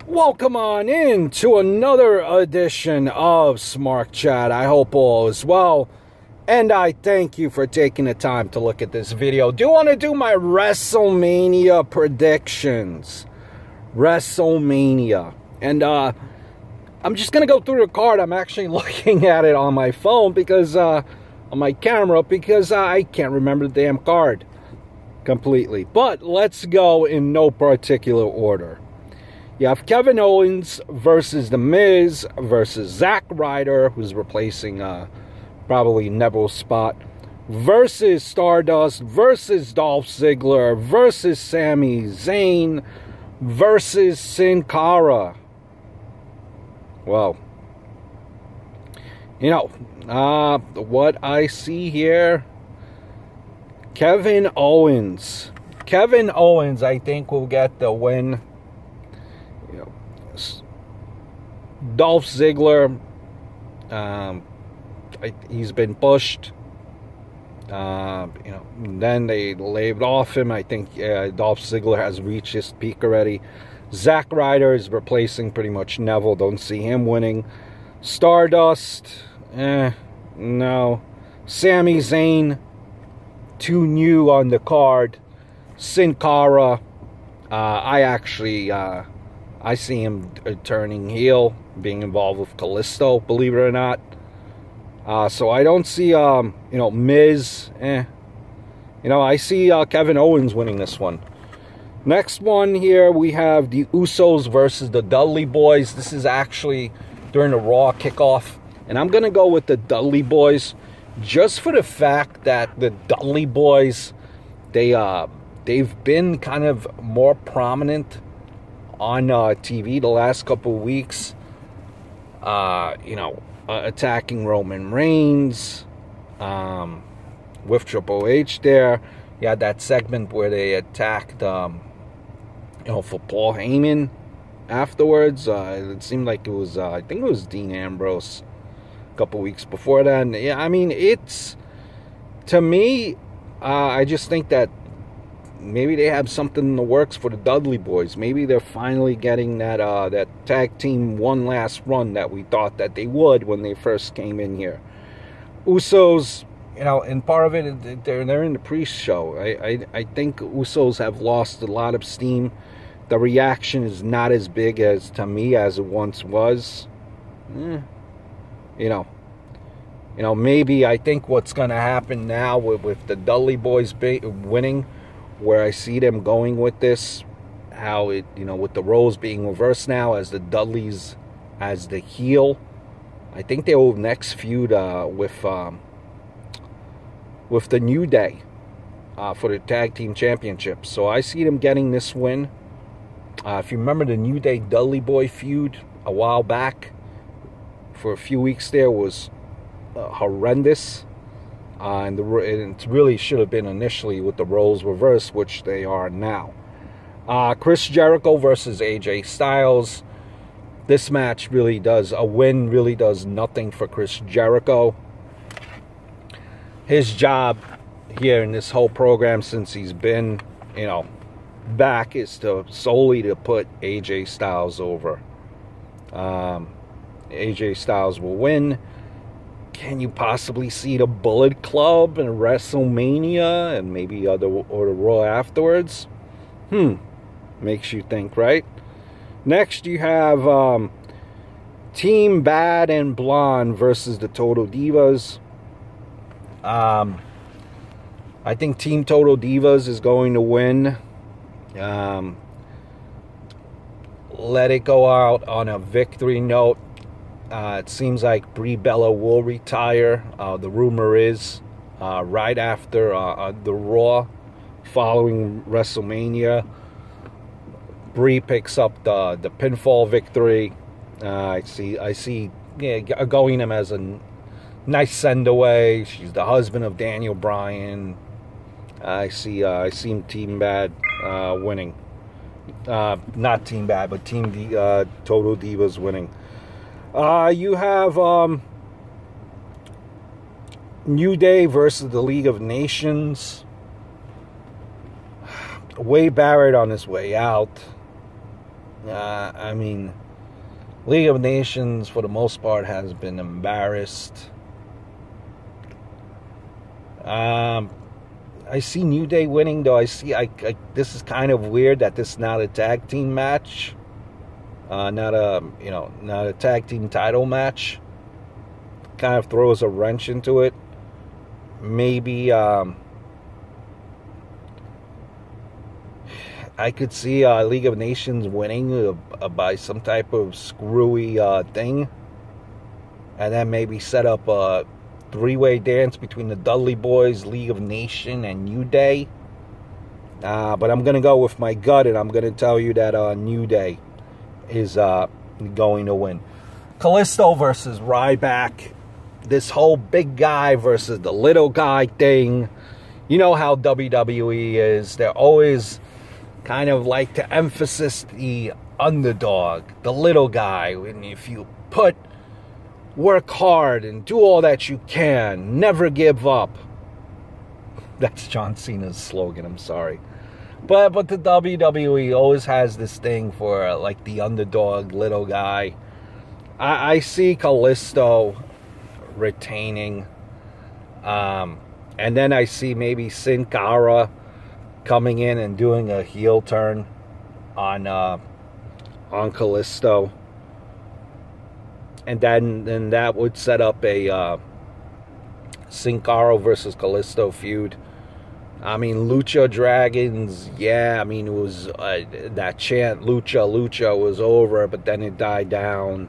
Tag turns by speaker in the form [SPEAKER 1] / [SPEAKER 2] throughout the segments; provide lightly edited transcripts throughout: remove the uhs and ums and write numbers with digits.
[SPEAKER 1] Welcome on in to another edition of Smart Chat. I hope all is well, and I thank you for taking the time to look at this video. Do want to do my Wrestlemania predictions. Wrestlemania. And I'm just going to go through the card. I'm actually looking at it on my phone because, on my camera, because I can't remember the damn card completely. But let's go in no particular order. You have Kevin Owens versus The Miz versus Zack Ryder, who's replacing probably Neville's spot, versus Stardust versus Dolph Ziggler versus Sami Zayn versus Sin Cara. Well, you know, what I see here, Kevin Owens, I think, will get the win. Dolph Ziggler, he's been pushed. Then they laid off him. I think Dolph Ziggler has reached his peak already. Zack Ryder is replacing pretty much Neville. Don't see him winning. Stardust, no. Sami Zayn, too new on the card. Sin Cara, I see him turning heel, being involved with Callisto, believe it or not. So I don't see, Miz. I see Kevin Owens winning this one. Next one here, we have the Usos versus the Dudley Boyz. This is actually during the Raw kickoff. And I'm going to go with the Dudley Boyz just for the fact that the Dudley Boyz, they've been kind of more prominent on TV the last couple of weeks, attacking Roman Reigns, with Triple H there. You had that segment where they attacked, for Paul Heyman afterwards. It seemed like it was, I think it was Dean Ambrose a couple of weeks before that. And, yeah, I mean, to me, I just think that maybe they have something in the works for the Dudley Boyz. Maybe they're finally getting that tag team one last run that we thought that they would when they first came in here. Usos, and part of it, they're in the pre-show. I think Usos have lost a lot of steam. The reaction is not as big as, to me, as it once was. Maybe I think what's going to happen now with the Dudley Boyz winning, where I see them going with this, how it, with the roles being reversed now as the Dudleys as the heel, I think they will next feud with the New Day for the Tag Team Championship. So I see them getting this win. If you remember the New Day Dudley Boy feud a while back, for a few weeks there, was horrendous. And it really should have been initially with the roles reversed, which they are now. Chris Jericho versus AJ Styles. This match a win really does nothing for Chris Jericho. His job here in this whole program since he's been, back, is solely to put AJ Styles over. AJ Styles will win. Can you possibly see the Bullet Club and WrestleMania and maybe or the Raw afterwards? Makes you think, right? Next, you have Team Bad and Blonde versus the Total Divas. I think Team Total Divas is going to win. Let it go out on a victory note. It seems like Brie Bella will retire. The rumor is right after the Raw, following WrestleMania, Brie picks up the pinfall victory. I see going him as a nice send away. She's the husband of Daniel Bryan. I see Team Bad winning. Not Team Bad, but Total Divas winning. You have New Day versus the League of Nations. Wade Barrett on his way out. I mean, League of Nations, for the most part, has been embarrassed. I see New Day winning, though. This is kind of weird that this is not a tag team match. Not a tag team title match. Kind of throws a wrench into it. Maybe, I could see League of Nations winning by some type of screwy thing. And then maybe set up a three-way dance between the Dudley Boyz, League of Nations, and New Day. But I'm going to go with my gut, and I'm going to tell you that New Day is going to win. Callisto versus Ryback. This whole big guy versus the little guy thing. You know how WWE is. They're always kind of like to emphasize the underdog, the little guy. And if you work hard and do all that you can, never give up. That's John Cena's slogan, I'm sorry. But the WWE always has this thing for like the underdog, little guy. I see Callisto retaining. And then I see maybe Sin Cara coming in and doing a heel turn on Callisto. And then that would set up a Sin Cara versus Callisto feud. I mean, Lucha Dragons, yeah, I mean, it was that chant, Lucha, Lucha, was over, but then it died down.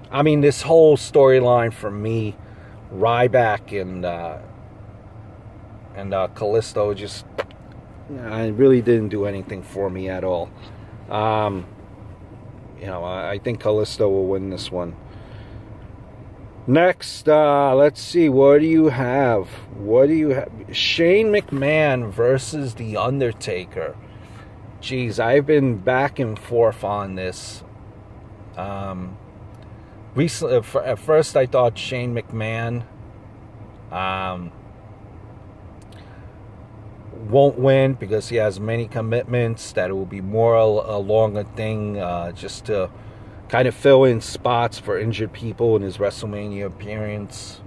[SPEAKER 1] I mean, this whole storyline for me, Ryback and Callisto, just, it really didn't do anything for me at all. I think Callisto will win this one. Next, let's see. What do you have? Shane McMahon versus The Undertaker. Jeez, I've been back and forth on this. Recently, at first I thought Shane McMahon won't win because he has many commitments, that it will be more a longer thing, just to kind of fill in spots for injured people in his WrestleMania appearance.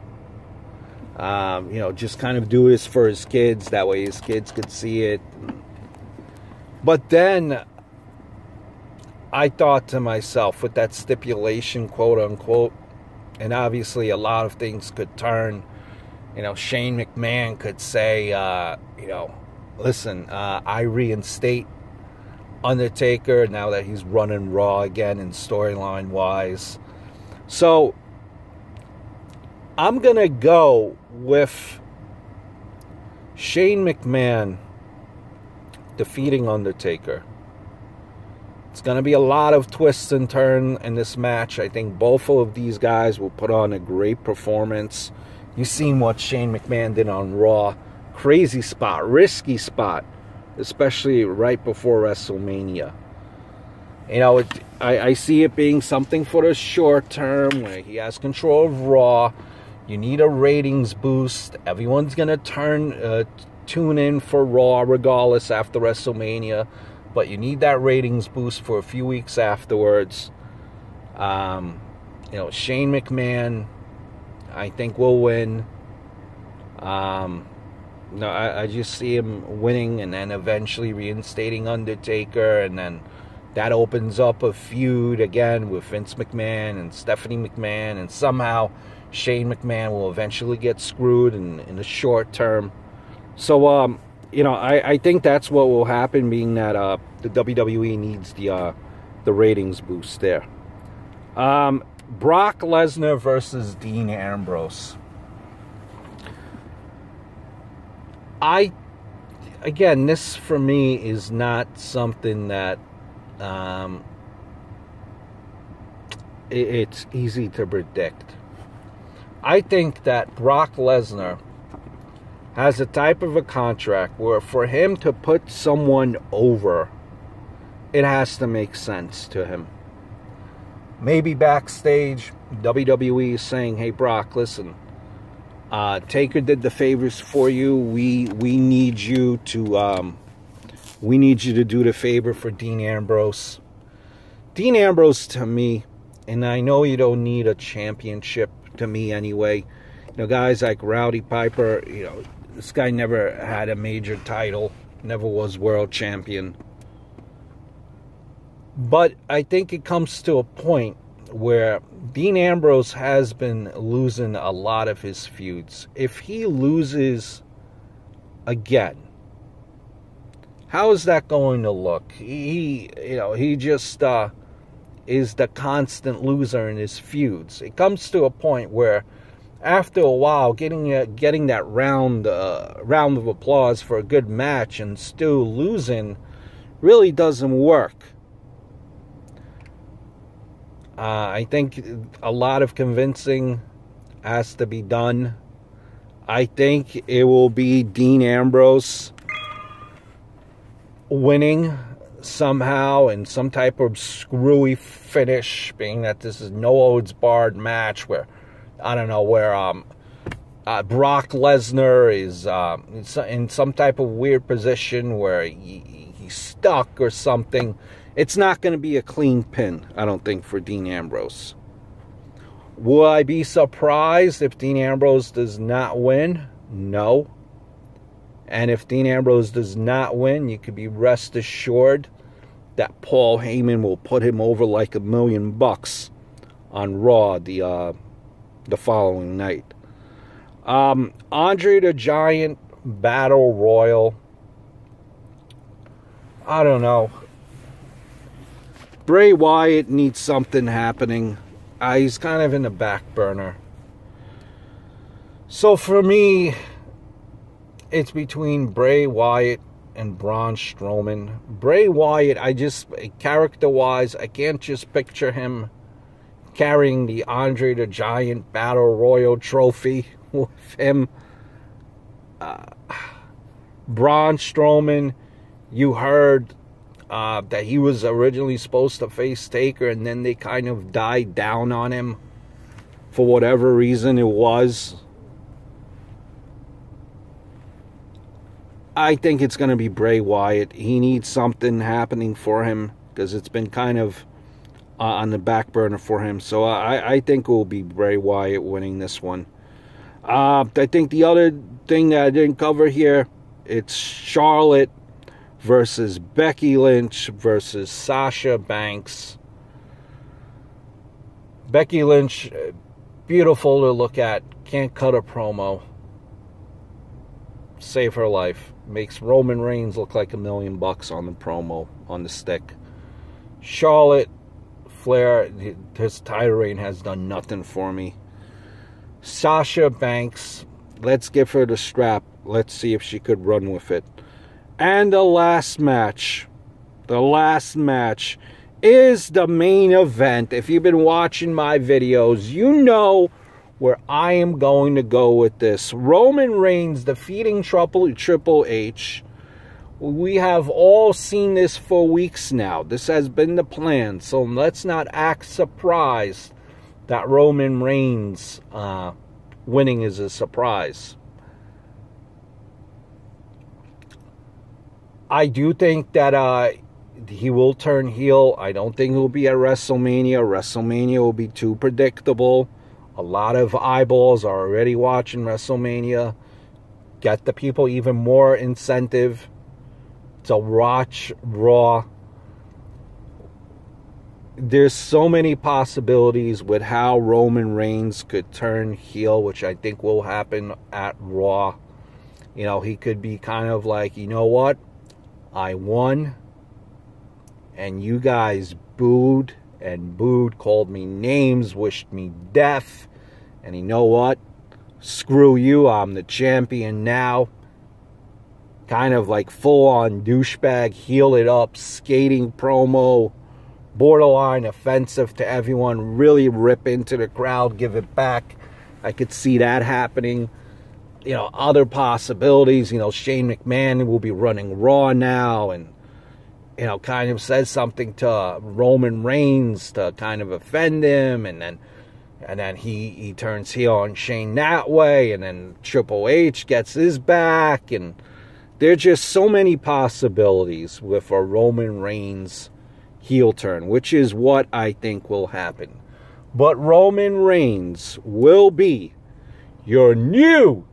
[SPEAKER 1] Just kind of do this for his kids. That way his kids could see it. But then I thought to myself, with that stipulation, quote unquote, and obviously a lot of things could turn. Shane McMahon could say, listen, I reinstate Undertaker now that he's running Raw again and storyline wise. So I'm gonna go with Shane McMahon defeating Undertaker. It's gonna be a lot of twists and turns in this match. I think both of these guys will put on a great performance. You've seen what Shane McMahon did on Raw. Crazy spot, risky spot, especially right before WrestleMania. I see it being something for the short term where he has control of Raw. You need a ratings boost. Everyone's going to tune in for Raw regardless after WrestleMania. But you need that ratings boost for a few weeks afterwards. Shane McMahon, I think, will win. I just see him winning and then eventually reinstating Undertaker, and then that opens up a feud again with Vince McMahon and Stephanie McMahon, and somehow Shane McMahon will eventually get screwed in the short term. So, I think that's what will happen, being that the WWE needs the ratings boost there. Brock Lesnar versus Dean Ambrose. Again, this for me is not something that it's easy to predict. I think that Brock Lesnar has a type of a contract where for him to put someone over, it has to make sense to him. Maybe backstage, WWE is saying, hey Brock, listen, Taker did the favors for you. We need you to do the favor for Dean Ambrose. Dean Ambrose, to me, and I know you don't need a championship to me anyway. You know, guys like Rowdy Piper, you know, this guy never had a major title, never was world champion. But I think it comes to a point where Dean Ambrose has been losing a lot of his feuds. If he loses again, how is that going to look? He just is the constant loser in his feuds. It comes to a point where, after a while, getting that round of applause for a good match and still losing really doesn't work. I think a lot of convincing has to be done. I think it will be Dean Ambrose winning somehow in some type of screwy finish, being that this is no holds barred match where, I don't know, where Brock Lesnar is in some type of weird position where he's stuck or something. It's not going to be a clean pin, I don't think, for Dean Ambrose. Will I be surprised if Dean Ambrose does not win? No. And if Dean Ambrose does not win, you could be rest assured that Paul Heyman will put him over like $1 million on Raw the following night. Andre the Giant Battle Royal. I don't know. Bray Wyatt needs something happening. He's kind of in the back burner. So for me, it's between Bray Wyatt and Braun Strowman. Bray Wyatt, character-wise, I can't just picture him carrying the Andre the Giant Battle Royal trophy with him. Braun Strowman, you heard that he was originally supposed to face Taker, and then they kind of died down on him for whatever reason it was. I think it's going to be Bray Wyatt. He needs something happening for him because it's been kind of on the back burner for him. So I think it will be Bray Wyatt winning this one. I think the other thing that I didn't cover here, it's Charlotte versus Becky Lynch versus Sasha Banks. Becky Lynch, beautiful to look at, can't cut a promo. Save her life. Makes Roman Reigns look like $1 million on the promo, on the stick. Charlotte Flair, his title reign has done nothing for me. Sasha Banks, let's give her the strap. Let's see if she could run with it. And the last match is the main event. If you've been watching my videos, you know where I am going to go with this. Roman Reigns defeating Triple H. We have all seen this for weeks now. This has been the plan. So let's not act surprised that Roman Reigns winning is a surprise. I do think that he will turn heel. I don't think he'll be at WrestleMania. WrestleMania will be too predictable. A lot of eyeballs are already watching WrestleMania. Get the people even more incentive to watch Raw. There's so many possibilities with how Roman Reigns could turn heel, which I think will happen at Raw. You know, he could be kind of like, you know what? I won, and you guys booed and booed, called me names, wished me death, and you know what? Screw you, I'm the champion now. Kind of like full-on douchebag, heel it up, skating promo, borderline offensive to everyone, really rip into the crowd, give it back. I could see that happening. You know, other possibilities, you know, Shane McMahon will be running Raw now and, you know, kind of says something to Roman Reigns to kind of offend him, and then he turns heel on Shane that way, and then Triple H gets his back, and there's just so many possibilities with a Roman Reigns heel turn, which is what I think will happen. But Roman Reigns will be your new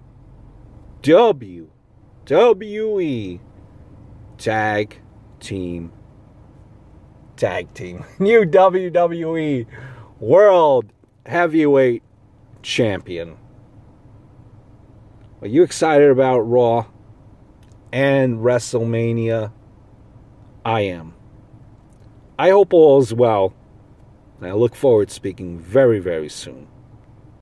[SPEAKER 1] WWE Tag Team. New WWE World Heavyweight Champion. Are you excited about Raw and WrestleMania? I am. I hope all is well. I look forward to speaking very, very soon.